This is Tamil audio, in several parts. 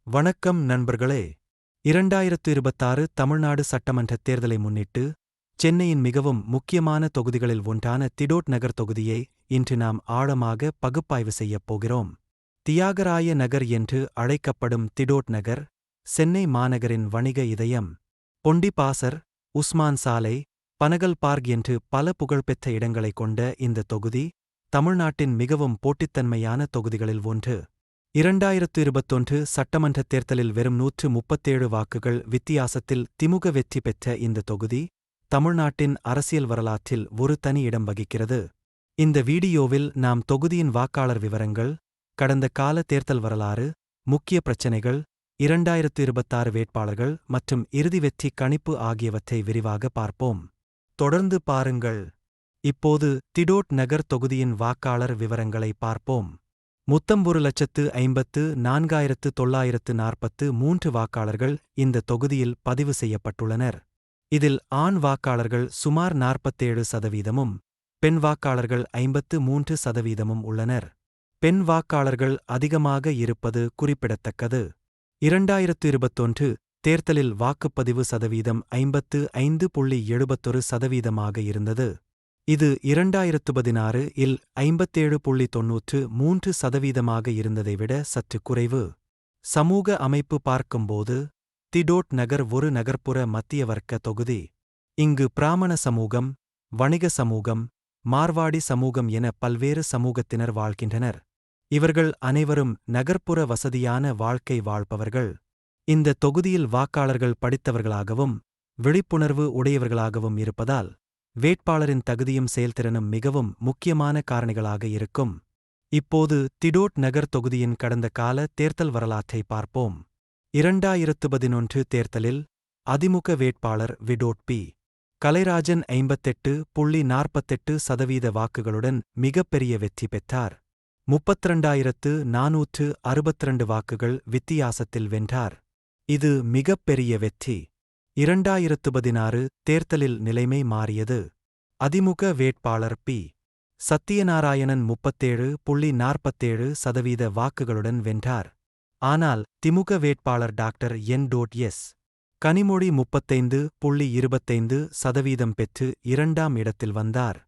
வணக்கம் நண்பர்களே. 2026 தமிழ்நாடு சட்டமன்றத் தேர்தலை முன்னிட்டு, சென்னையின் மிகவும் முக்கியமான தொகுதிகளில் ஒன்றான திடோட் நகர் தொகுதியை இன்று நாம் ஆழமாக பகுப்பாய்வு செய்யப் போகிறோம். தியாகராய நகர் என்று அழைக்கப்படும் திடோட் நகர், சென்னை மாநகரின் வணிக இதயம். பொண்டி பாசர், உஸ்மான் சாலை, பனகல் பார்க் என்று பல புகழ்பெற்ற இடங்களைக் கொண்ட இந்த தொகுதி, தமிழ்நாட்டின் மிகவும் போட்டித்தன்மையான தொகுதிகளில் ஒன்று. 2021 சட்டமன்றத் தேர்தலில் வெறும் 137 வாக்குகள் வித்தியாசத்தில் திமுக வெற்றி பெற்ற இந்த தொகுதி, தமிழ்நாட்டின் அரசியல் வரலாற்றில் ஒரு தனி இடம் வகிக்கிறது. இந்த வீடியோவில் நாம் தொகுதியின் வாக்காளர் விவரங்கள், கடந்த கால தேர்தல் வரலாறு, முக்கிய பிரச்சினைகள், 2026 வேட்பாளர்கள் மற்றும் இறுதி வெற்றி கணிப்பு ஆகியவற்றை விரிவாக பார்ப்போம். தொடர்ந்து பாருங்கள். இப்போது திடோட் நகர் தொகுதியின் வாக்காளர் விவரங்களை பார்ப்போம். மொத்தம் 1,54,943 வாக்காளர்கள் இந்த தொகுதியில் பதிவு செய்யப்பட்டுள்ளனர். இதில் ஆண் வாக்காளர்கள் சுமார் 47%, பெண் வாக்காளர்கள் 53% உள்ளனர். பெண் வாக்காளர்கள் அதிகமாக இருப்பது குறிப்பிடத்தக்கது. 2021 தேர்தலில் வாக்குப்பதிவு சதவீதம் 55.71% இருந்தது. இது 2016 இல் 57.93% இருந்ததை விட சற்று குறைவு. சமூக அமைப்பு பார்க்கும்போது, திடோட் நகர் ஒரு நகர்ப்புற மத்திய வர்க்க தொகுதி. இங்கு பிராமண சமூகம், வணிக சமூகம், மார்வாடி சமூகம் என பல்வேறு சமூகத்தினர் வாழ்கின்றனர். இவர்கள் அனைவரும் நகர்ப்புற வசதியான வாழ்க்கை வாழ்பவர்கள். இந்த தொகுதியில் வாக்காளர்கள் படித்தவர்களாகவும், விழிப்புணர்வு உடையவர்களாகவும் இருப்பதால், வேட்பாளரின் தகுதியும் செயல்திறனும் மிகவும் முக்கியமான காரணிகளாக இருக்கும். இப்போது திடோட் நகர் தொகுதியின் கடந்த கால தேர்தல் வரலாற்றை பார்ப்போம். 2011 தேர்தலில் அதிமுக வேட்பாளர் விடோட் பி. கலைராஜன் 58.48% வாக்குகளுடன் மிகப்பெரிய வெற்றி பெற்றார். 32,462 வாக்குகள் வித்தியாசத்தில் வென்றார். இது மிகப்பெரிய வெற்றி. 2016 தேர்தலில் நிலைமை மாறியது. அதிமுக வேட்பாளர் பி. சத்தியநாராயணன் 37.47% வாக்குகளுடன் வென்றார். ஆனால் திமுக வேட்பாளர் டாக்டர் என்.எஸ். கனிமொழி 35.25% பெற்று 2ஆம் இடத்தில் வந்தார்.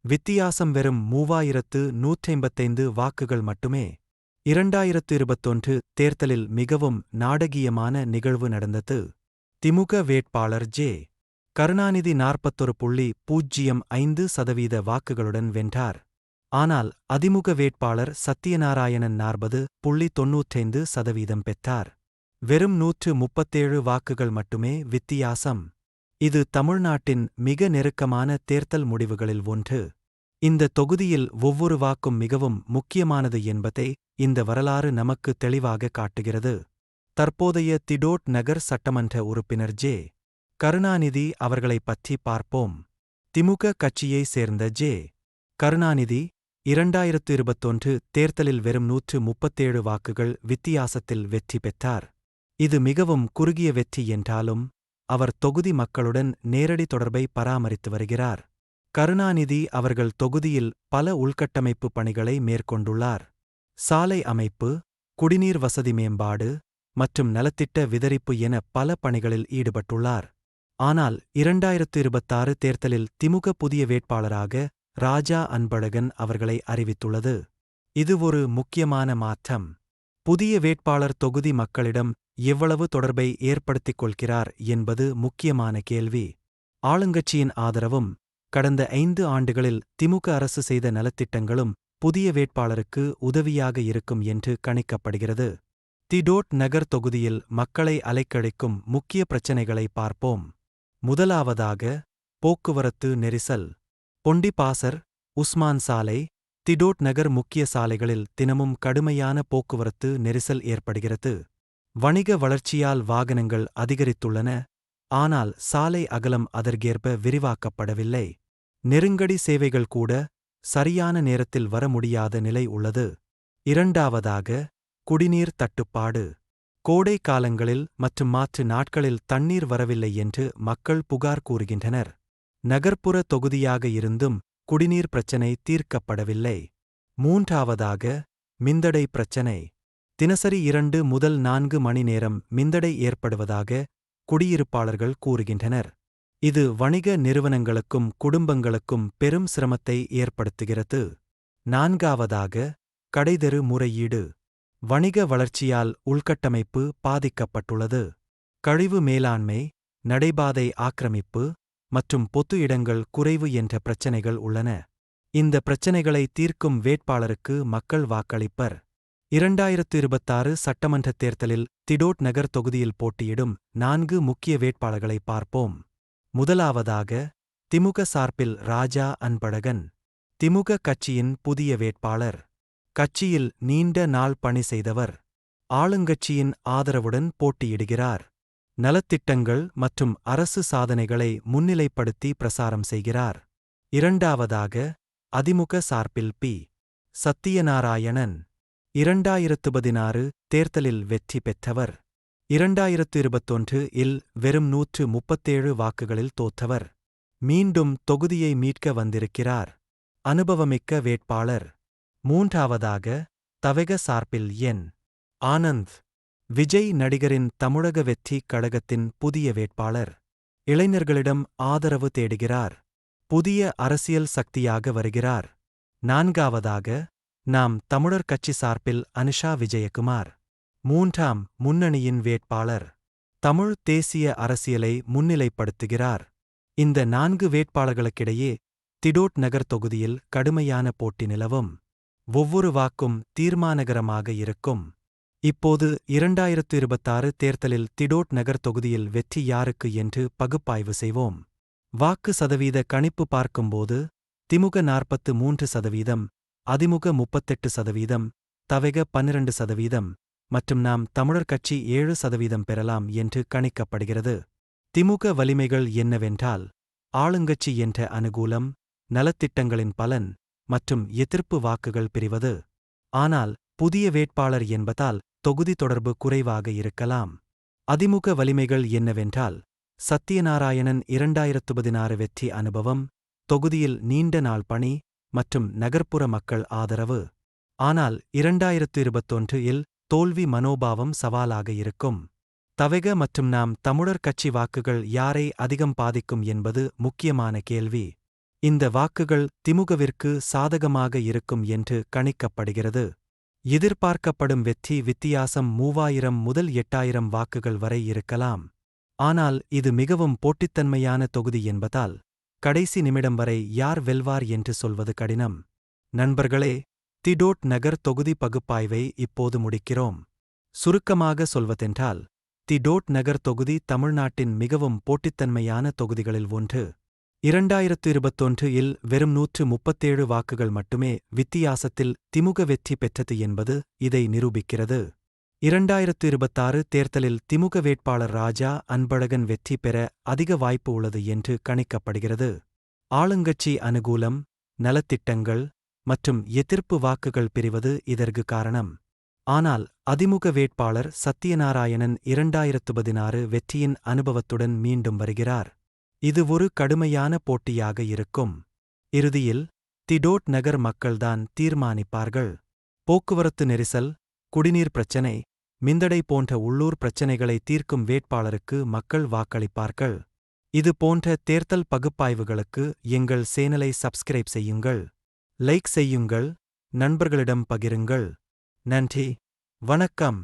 வித்தியாசம் வெறும் 3,155 வாக்குகள் மட்டுமே. 2021 தேர்தலில் மிகவும் நாடகீயமான நிகழ்வு நடந்தது. திமுக வேட்பாளர் ஜே. கருணாநிதி 40.05% வாக்குகளுடன் வென்றார். ஆனால் அதிமுக வேட்பாளர் சத்தியநாராயணன் 40.95% பெற்றார். வெறும் 137 வாக்குகள் மட்டுமே வித்தியாசம். இது தமிழ்நாட்டின் மிக நெருக்கமான தேர்தல் முடிவுகளில் ஒன்று. இந்த தொகுதியில் ஒவ்வொரு வாக்கும் மிகவும் முக்கியமானது என்பதை இந்த வரலாறு நமக்கு தெளிவாக காட்டுகிறது. தற்போதைய திடோட் நகர் சட்டமன்ற உறுப்பினர் ஜே. கருணாநிதி அவர்களைப் பற்றி பார்ப்போம். திமுக கட்சியைச் சேர்ந்த ஜே. கருணாநிதி 2021 தேர்தலில் வெறும் 137 வாக்குகள் வித்தியாசத்தில் வெற்றி பெற்றார். இது மிகவும் குறுகிய வெற்றி என்றாலும், அவர் தொகுதி மக்களுடன் நேரடி தொடர்பை பராமரித்து வருகிறார். கருணாநிதி அவர்கள் தொகுதியில் பல உள்கட்டமைப்பு பணிகளை மேற்கொண்டுள்ளார். சாலை அமைப்பு, குடிநீர் வசதி மேம்பாடு மற்றும் நலத்திட்ட விதரிப்பு என பல பணிகளில் ஈடுபட்டுள்ளார். ஆனால் 2026 தேர்தலில் திமுக புதிய வேட்பாளராக ராஜா அன்பழகன் அவர்களை அறிவித்துள்ளது. இது ஒரு முக்கியமான மாற்றம். புதிய வேட்பாளர் தொகுதி மக்களிடம் எவ்வளவு தொடர்பை ஏற்படுத்திக் கொள்கிறார் என்பது முக்கியமான கேள்வி. ஆளுங்கட்சியின் ஆதரவும், கடந்த 5 ஆண்டுகளில் திமுக அரசு செய்த நலத்திட்டங்களும் புதிய வேட்பாளருக்கு உதவியாக இருக்கும் என்று கணிக்கப்படுகிறது. திடோட் நகர் தொகுதியில் மக்களை அலைக்கழிக்கும் முக்கிய பிரச்சினைகளை பார்ப்போம். முதலாவதாக, போக்குவரத்து நெரிசல். பொண்டி பாசர், உஸ்மான் சாலை, திடோட் நகர் முக்கிய சாலைகளில் தினமும் கடுமையான போக்குவரத்து நெரிசல் ஏற்படுகிறது. வணிக வளர்ச்சியால் வாகனங்கள் அதிகரித்துள்ளன, ஆனால் சாலை அகலம் அதற்கேற்ப விரிவாக்கப்படவில்லை. நெருங்கடி சேவைகள் கூட சரியான நேரத்தில் வர முடியாத நிலை உள்ளது. இரண்டாவதாக, குடிநீர் தட்டுப்பாடு. கோடை காலங்களில் மற்றும் மாற்று நாட்களில் தண்ணீர் வரவில்லை என்று மக்கள் புகார் கூறுகின்றனர். நகர்ப்புற தொகுதியாக இருந்தும் குடிநீர் பிரச்சினை தீர்க்கப்படவில்லை. மூன்றாவதாக, மின்தடை பிரச்சினை. தினசரி 2 முதல் 4 மணி நேரம் மின்தடை ஏற்படுவதாக குடியிருப்பாளர்கள் கூறுகின்றனர். இது வணிக நிறுவனங்களுக்கும் குடும்பங்களுக்கும் பெரும் சிரமத்தை ஏற்படுத்துகிறது. 4. கடைதெரு முறையீடு. வணிக வளர்ச்சியால் உள்கட்டமைப்பு பாதிக்கப்பட்டுள்ளது. கழிவு மேலாண்மை, நடைபாதை ஆக்கிரமிப்பு மற்றும் பொது இடங்கள் குறைவு என்ற பிரச்சினைகள் உள்ளன. இந்த பிரச்சினைகளை தீர்க்கும் வேட்பாளருக்கு மக்கள் வாக்களிப்பர். 2026 சட்டமன்றத் தேர்தலில் திடோட் நகர் தொகுதியில் போட்டியிடும் 4 முக்கிய வேட்பாளர்களை பார்ப்போம். முதலாவதாக, திமுக சார்பில் ராஜா அன்பழகன். திமுக கட்சியின் புதிய வேட்பாளர். கட்சியில் நீண்ட நாள் பணி செய்தவர். ஆளுங்கட்சியின் ஆதரவுடன் போட்டியிடுகிறார். நலத்திட்டங்கள் மற்றும் அரசு சாதனைகளை முன்னிலைப்படுத்தி பிரசாரம் செய்கிறார். 2. அதிமுக சார்பில் பி. சத்தியநாராயணன். 2016 தேர்தலில் வெற்றி பெற்றவர். 2021 இல் வெறும் 137 வாக்குகளில் தோற்றவர். மீண்டும் தொகுதியை மீட்க வந்திருக்கிறார். அனுபவமிக்க வேட்பாளர். 3. தவக சார்பில் என். ஆனந்த். விஜய் நடிகரின் தமிழக வெற்றி கழகத்தின் புதிய வேட்பாளர். இளைஞர்களிடம் ஆதரவு தேடுகிறார். புதிய அரசியல் சக்தியாக வருகிறார். 4. நாம் தமிழர் கட்சி சார்பில் அனுஷா விஜயகுமார். 3ஆம் முன்னணியின் வேட்பாளர். தமிழ் தேசிய அரசியலை முன்னிலைப்படுத்துகிறார். இந்த 4 வேட்பாளர்களுக்கிடையே திடோட் நகர் தொகுதியில் கடுமையான போட்டி நிலவும். ஒவ்வொரு வாக்கும் தீர்மானகரமாக இருக்கும். இப்போது 2026 தேர்தலில் திடோட் நகர் தொகுதியில் வெற்றி யாருக்கு என்று பகுப்பாய்வு செய்வோம். வாக்கு சதவீத கணிப்பு பார்க்கும்போது திமுக 43%, அதிமுக 38%, தவக 12% மற்றும் நாம் தமிழர் கட்சி 7% பெறலாம் என்று கணிக்கப்படுகிறது. திமுக வலிமைகள் என்னவென்றால், ஆளுங்கட்சி என்ற அனுகூலம், நலத்திட்டங்களின் பலன் மற்றும் எதிர்ப்பு வாக்குகள் பிரிவது. ஆனால் புதிய வேட்பாளர் என்பதால் தொகுதி தொடர்பு குறைவாக இருக்கலாம். அதிமுக வலிமைகள் என்னவென்றால், சத்தியநாராயணன் 2016 வெற்றி அனுபவம், தொகுதியில் நீண்ட நாள் பணி மற்றும் நகர்ப்புற மக்கள் ஆதரவு. ஆனால் 2021 இல் தோல்வி மனோபாவம் சவாலாக இருக்கும். தவக மற்றும் நாம் தமிழர் கட்சி வாக்குகள் யாரை அதிகம் பாதிக்கும் என்பது முக்கியமான கேள்வி. இந்த வாக்குகள் திமுகவிற்கு சாதகமாக இருக்கும் என்று கணிக்கப்படுகிறது. எதிர்பார்க்கப்படும் வெற்றி வித்தியாசம் 3000 முதல் 8000 வாக்குகள் வரை இருக்கலாம். ஆனால் இது மிகவும் போட்டித்தன்மையான தொகுதி என்பதால் கடைசி நிமிடம் வரை யார் வெல்வார் என்று சொல்வது கடினம். நண்பர்களே, திடோட் நகர் தொகுதி பகுப்பாய்வை இப்போது முடிக்கிறோம். சுருக்கமாக சொல்வதென்றால், திடோட் நகர் தொகுதி தமிழ்நாட்டின் மிகவும் போட்டித்தன்மையான தொகுதிகளில் ஒன்று. 2021 இல் வெறும் 137 வாக்குகள் மட்டுமே வித்தியாசத்தில் திமுக வெற்றி பெற்றது என்பது இதை நிரூபிக்கிறது. 2026 தேர்தலில் திமுக வேட்பாளர் ராஜா அன்பழகன் வெற்றி பெற அதிக வாய்ப்பு உள்ளது என்று கணிக்கப்படுகிறது. ஆளுங்கட்சி அனுகூலம், நலத்திட்டங்கள் மற்றும் எதிர்ப்பு வாக்குகள் பிரிவது இதற்கு காரணம். ஆனால் அதிமுக வேட்பாளர் சத்தியநாராயணன் 2016 வெற்றியின் அனுபவத்துடன் மீண்டும் வருகிறார். இது ஒரு கடுமையான போட்டியாக இருக்கும். இறுதியில் திடோட் நகர் மக்கள்தான் தீர்மானிப்பார்கள். போக்குவரத்து நெரிசல், குடிநீர் பிரச்சினை, மின்தடை போன்ற உள்ளூர் பிரச்சினைகளை தீர்க்கும் வேட்பாளருக்கு மக்கள் வாக்களிப்பார்கள். இது போன்ற தேர்தல் பகுப்பாய்வுகளுக்கு எங்கள் சேனலை சப்ஸ்கிரைப் செய்யுங்கள், லைக் செய்யுங்கள், நண்பர்களிடம் பகிருங்கள். நன்றி, வணக்கம்.